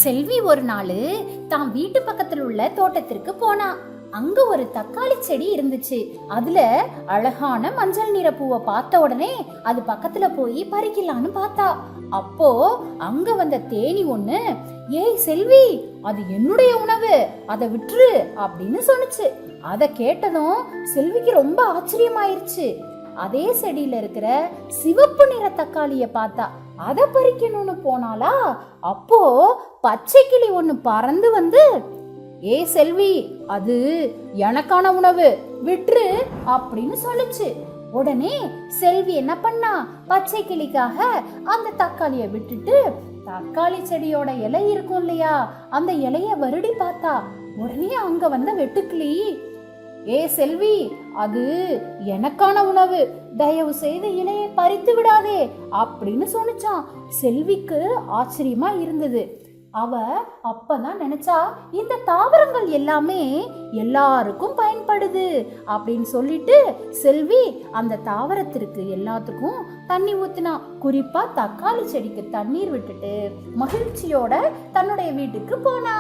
செல்வி ஒரு நாள் தான் வீட்டு பக்கத்துல உள்ள தோட்டத்திற்கு போனா. அங்க ஒரு தக்காளி செடி இருந்துச்சு. அதுல அழகான மஞ்சள் நிற பூவை பார்த்த உடனே அது பக்கத்துல போய் பறிக்கலான்னு பார்த்தா. அப்போ அங்க வந்த தேனி ஒண்ணு, ஏய் செல்வி, அது என்னுடைய உணவு, அதை விட்டுரு அப்படின்னு சொன்னுச்சு. அத கேட்டதும் செல்விக்கு ரொம்ப ஆச்சரியமாயிருச்சு. அதே செடியில இருக்கிற சிவப்பு நிற தக்காளிய பார்த்தா. அத பறிக்கணும்னு போனாலா, அப்போ பச்சை கிளி ஒண்ணு பறந்து வந்து, ஏ செல்வி, அது எனக்கான உணவு, விட்டுரு அப்படின்னு சொல்லுச்சு. உடனே செல்வி என்ன பண்ணா, பச்சை கிளிக்காக அந்த தக்காளிய விட்டுட்டு தக்காளி செடியோட இலை இருக்கும் இல்லையா, அந்த இலைய வருடி பார்த்தா. உடனே அங்க வந்த வெட்டுக்கிளி, ஏ செல்வி, அது எனக்கான உணவு, தயவு செய்து இலையை பறித்து விடாதே அப்படின்னு சொன்னிச்சான். செல்விக்கு ஆச்சரியமா இருந்தது. அவ அப்பதான் நினைச்சா, இந்த தாவரங்கள் எல்லாமே எல்லாருக்கும் பயன்படுது அப்படின்னு சொல்லிட்டு செல்வி அந்த தாவரத்திற்கு எல்லாத்துக்கும் தண்ணி ஊத்தினா. குறிப்பா தக்காளி செடிக்கு தண்ணீர் விட்டுட்டு மகிழ்ச்சியோட தன்னுடைய வீட்டுக்கு போனா.